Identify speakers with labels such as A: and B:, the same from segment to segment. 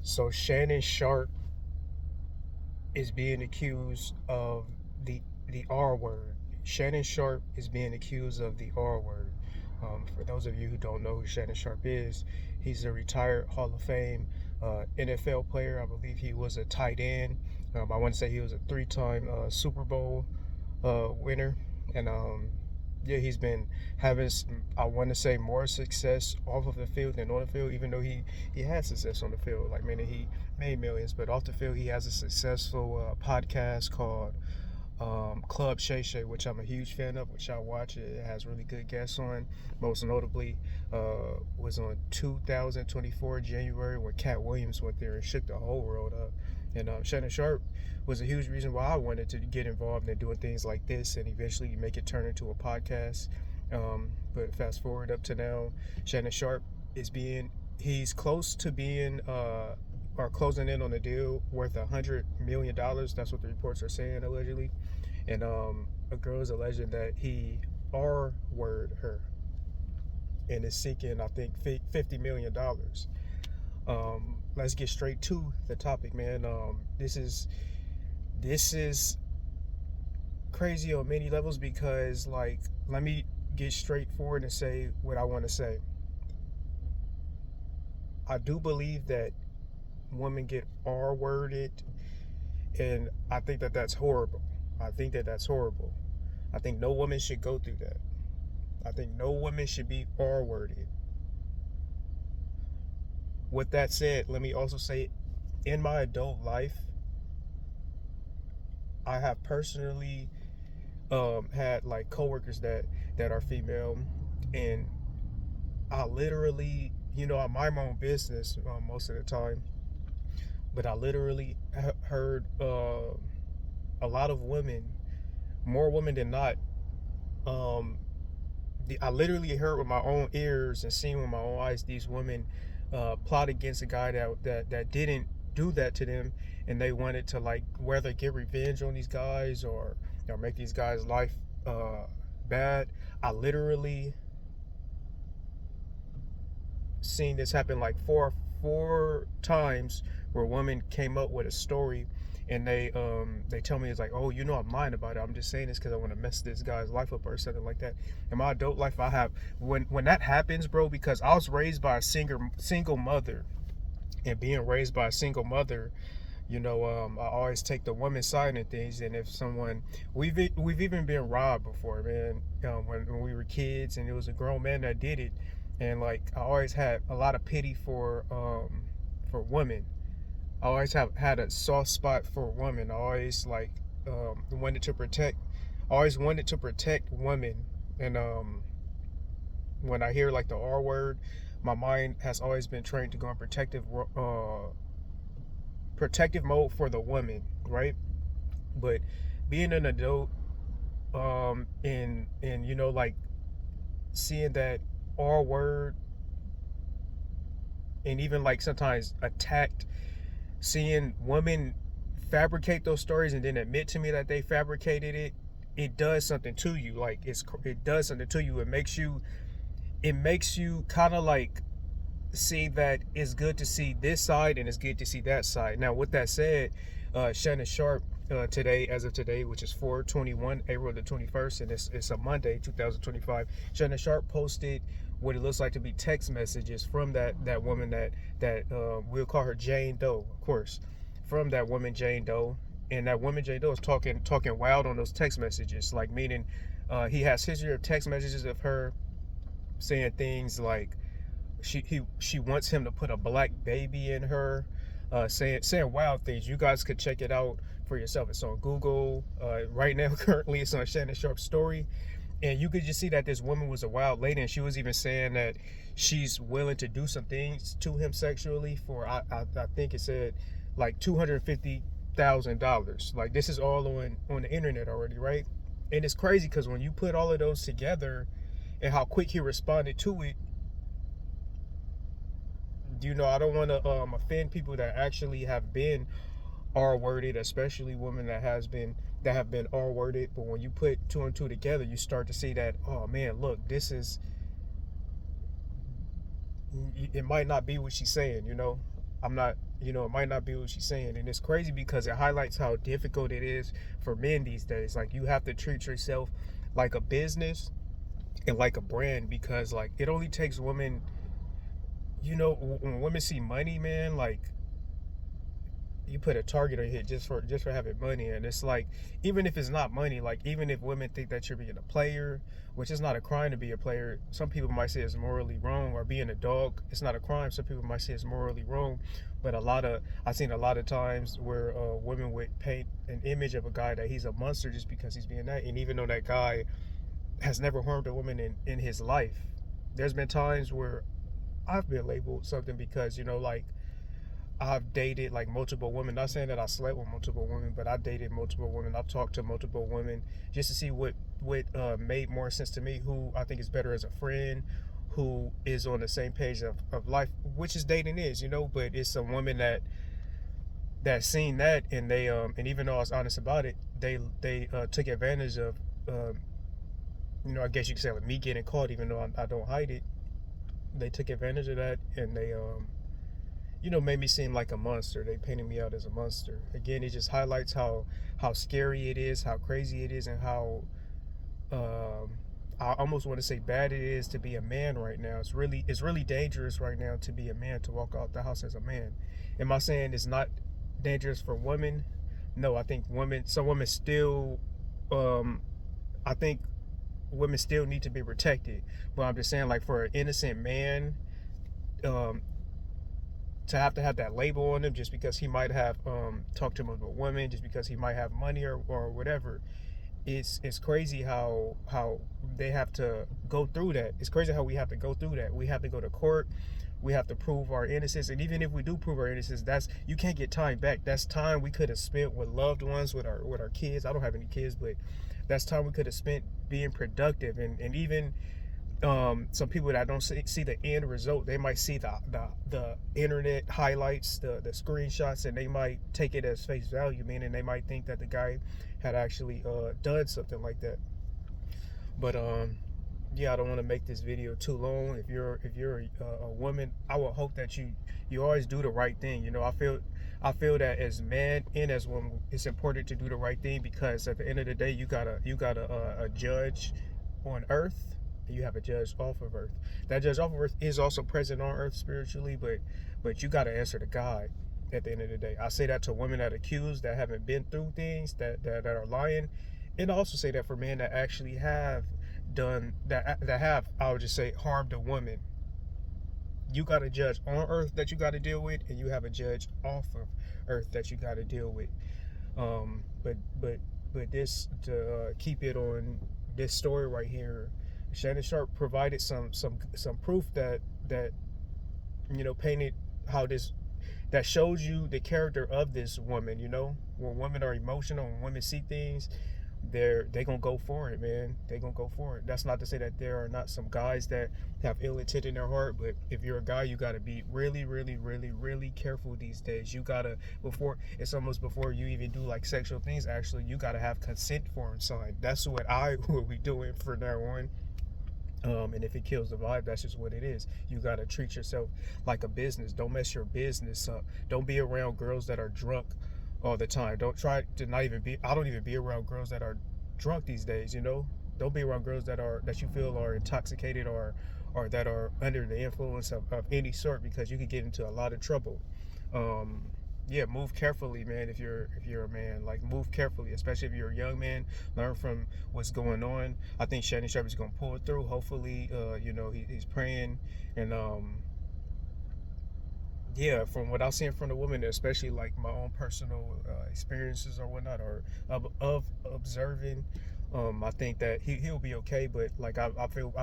A: So Shannon Sharpe is being accused of the R word. Shannon Sharpe is being accused of the R word. For those of you who don't know who Shannon Sharpe is, he's a retired Hall of Fame NFL player. I believe he was a tight end. I want to say he was a three-time Super Bowl winner, and yeah, he's been having I want to say more success off of the field than on the field. Even though he had success on the field, like meaning he made millions, but off the field he has a successful podcast called Club Shay Shay, which I'm a huge fan of, which I watch. It has really good guests on. Most notably, was on 2024 January when Cat Williams went there and shook the whole world up. And Shannon Sharpe was a huge reason why I wanted to get involved in doing things like this and eventually make it turn into a podcast. But fast forward up to now, Shannon Sharpe he's close to being or closing in on a deal worth $100 million. That's what the reports are saying, allegedly. And a girl is alleging that he R-word her and is seeking, I think, $50 million. Let's get straight to the topic, man. This is crazy on many levels because, like, let me get straightforward and say what I want to say. I do believe that women get R-worded, and I think that that's horrible. I think no woman should go through that. I think no woman should be R-worded. With that said, let me also say, in my adult life, I have personally had like coworkers that are female, and I literally, I mind my own business most of the time, but I literally heard a lot of women, more women than not. I literally heard with my own ears and seen with my own eyes these women plot against a guy that didn't do that to them, and they wanted to, like, whether get revenge on these guys or make these guys' life bad. I literally seen this happen like four times where women came up with a story, and they tell me, it's like, oh, I'm lying about it. I'm just saying this because I want to mess this guy's life up or something like that. In my adult life, I have when that happens, bro, because I was raised by a single mother, and being raised by a single mother, I always take the woman's side in things. And if someone, we've even been robbed before, man, when we were kids, and it was a grown man that did it, and like I always had a lot of pity for women. I always have had a soft spot for women. I always wanted to protect. Always wanted to protect women, and when I hear like the R word, my mind has always been trained to go in protective mode for the woman, right? But being an adult, and like seeing that R word, and even like sometimes attacked, seeing women fabricate those stories and then admit to me that they fabricated it does something to you. Like it does something to you. It makes you kind of like see that it's good to see this side and it's good to see that side. Now, with that said, Shannon Sharpe, today, as of today, which is 4/21, April the 21st, and it's a Monday, 2025. Shannon Sharpe posted what it looks like to be text messages from that woman that we'll call her Jane Doe, of course, from that woman Jane Doe. And that woman Jane Doe is talking wild on those text messages, like meaning he has history of text messages of her saying things like she wants him to put a black baby in her, saying wild things. You guys could check it out for yourself. It's on Google right now. Currently, it's on Shannon Sharpe's story, and you could just see that this woman was a wild lady, and she was even saying that she's willing to do some things to him sexually for I think it said like $250,000. Like, this is all on the internet already, right? And it's crazy because when you put all of those together and how quick he responded to it, I don't want to offend people that actually have been R-worded, especially women that have been R-worded. But when you put two and two together, you start to see that, oh man, look, it might not be what she's saying, I'm not, it might not be what she's saying. And it's crazy because it highlights how difficult it is for men these days. Like, you have to treat yourself like a business and like a brand, because like it only takes women, when women see money, man, like you put a target on hit just for having money. And it's like, even if it's not money, like even if women think that you're being a player, which is not a crime to be a player, some people might say it's morally wrong. Or being a dog, it's not a crime, some people might say it's morally wrong. But I've seen a lot of times where women would paint an image of a guy that he's a monster just because he's being that. And even though that guy has never harmed a woman in his life, there's been times where I've been labeled something because, like, I've dated like multiple women. Not saying that I slept with multiple women, but I dated multiple women. I've talked to multiple women just to see what made more sense to me. Who I think is better as a friend, who is on the same page of life, which is dating is, But it's a woman that seen that, and they and even though I was honest about it, they took advantage of I guess you could say like me getting caught, even though I don't hide it. They took advantage of that, and they made me seem like a monster. They painted me out as a monster. Again, it just highlights how scary it is, how crazy it is, and how I almost want to say bad it is to be a man right now. It's really dangerous right now to be a man, to walk out the house as a man. Am I saying it's not dangerous for women? No, I think some women still, I think women still need to be protected. But I'm just saying, like, for an innocent man, um, to have that label on him just because he might have talked to multiple women, just because he might have money or whatever. It's crazy how they have to go through that. It's crazy how we have to go through that. We have to go to court. We have to prove our innocence. And even if we do prove our innocence, you can't get time back. That's time we could have spent with loved ones, with our kids. I don't have any kids, but that's time we could have spent being productive. And even some people that don't see the end result, they might see the internet highlights, the screenshots, and they might take it as face value, meaning they might think that the guy had actually done something like that. But yeah, I don't want to make this video too long. If you're a woman, I would hope that you always do the right thing. I feel that as man and as woman, it's important to do the right thing, because at the end of the day, you got a judge on earth, and you have a judge off of earth. That judge off of earth is also present on earth spiritually, but you got to answer to God at the end of the day. I say that to women that accuse, that haven't been through things, that are lying. And I also say that for men that actually have done that have, I would just say, harmed a woman. You got a judge on earth that you got to deal with, and you have a judge off of earth that you got to deal with. But this, to keep it on this story right here, Shannon Sharpe provided some proof that painted how this, that shows you the character of this woman. When women are emotional, when women see things, they gonna go for it, man. They gonna go for it. That's not to say that there are not some guys that have ill intent in their heart, but if you're a guy, you gotta be really, really, really, really careful these days. You gotta, it's almost before you even do like sexual things, actually, you gotta have consent form signed. That's what I will be doing from now on. And if it kills the vibe, that's just what it is. You gotta treat yourself like a business. Don't mess your business up. Don't be around girls that are drunk all the time. Don't try to not even be. I don't even be around girls that are drunk these days. Don't be around girls that you feel are intoxicated or that are under the influence of any sort, because you could get into a lot of trouble. Yeah, move carefully, man. If you're a man, like, move carefully, especially if you're a young man. Learn from what's going on. I think Shannon Sharpe is gonna pull it through. Hopefully, he's praying, and yeah, from what I've seen from the woman, especially like my own personal experiences or whatnot, or of observing, I think that he'll be okay. But like I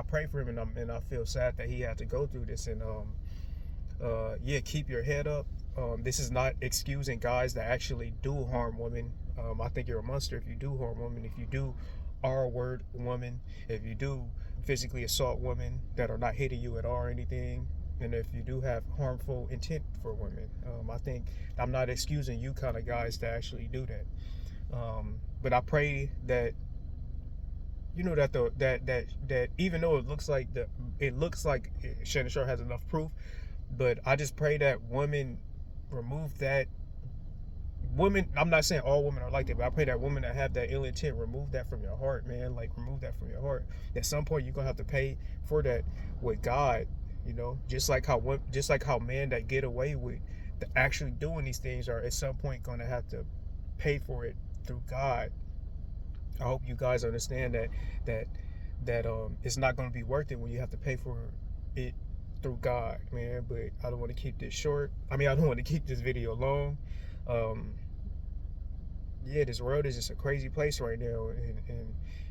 A: pray for him, and I feel sad that he had to go through this. And yeah, keep your head up. This is not excusing guys that actually do harm women. I think you're a monster if you do harm women, if you do R-word women, if you do physically assault women that are not hitting you at all or anything, and if you do have harmful intent for women. I think I'm not excusing you kind of guys to actually do that. But I pray that that even though it looks like Shannon Sharpe has enough proof, but I just pray that women remove that. Women, I'm not saying all women are like that, but I pray that women that have that ill intent, remove that from your heart, man. Like, remove that from your heart. At some point, you're gonna have to pay for that with God. You know, just like how men that get away with actually doing these things are at some point gonna have to pay for it through God. I hope you guys understand that it's not gonna be worth it when you have to pay for it through God, man. But I don't want to keep this short. I mean, I don't want to keep this video long. Um, yeah, this world is just a crazy place right now,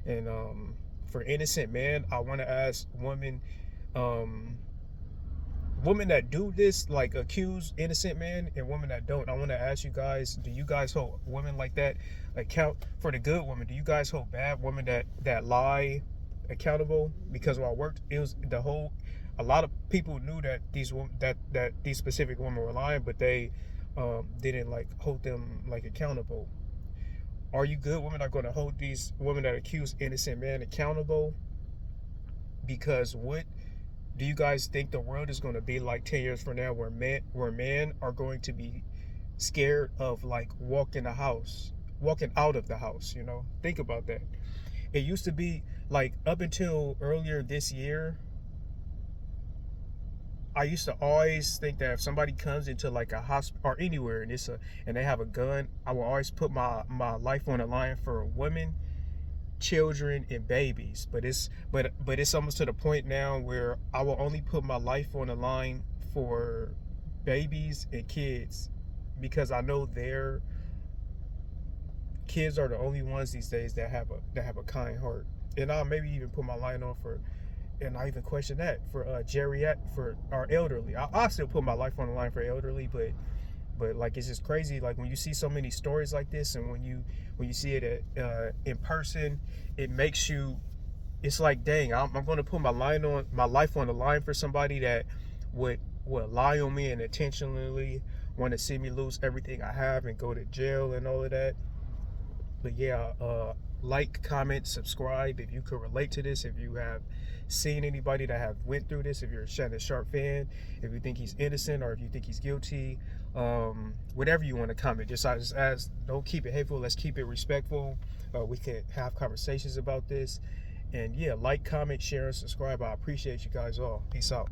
A: and for innocent men, I want to ask um, women that do this, like accuse innocent men, and women that don't. I want to ask you guys: do you guys hold women like that account for the good women? Do you guys hold bad women that lie accountable? Because when I worked, it was the whole. A lot of people knew that these specific women were lying, but they didn't like hold them like accountable. Are you good women are going to hold these women that accuse innocent men accountable? Because what do you guys think the world is going to be like 10 years from now, where men are going to be scared of like walking out of the house? You know, think about that. It used to be like up until earlier this year, I used to always think that if somebody comes into like a hospital or anywhere and they have a gun, I will always put my life on the line for women, children, and babies. But it's almost to the point now where I will only put my life on the line for babies and kids, because I know their kids are the only ones these days that have a kind heart. And I'll maybe even put my line on for, and I even question that for for our elderly. I still put my life on the line for elderly, but like, it's just crazy. Like, when you see so many stories like this, and when you see it in person, it makes you. It's like, dang, I'm going to put my life on the line for somebody that would lie on me and intentionally want to see me lose everything I have and go to jail and all of that. But yeah, like, comment, subscribe if you could relate to this, if you have seen anybody that have went through this, if you're a Shannon Sharpe fan, if you think he's innocent or if you think he's guilty, whatever you want to comment. Just as don't keep it hateful, let's keep it respectful. We can have conversations about this. And yeah, like, comment, share, and subscribe. I appreciate you guys all. Peace out.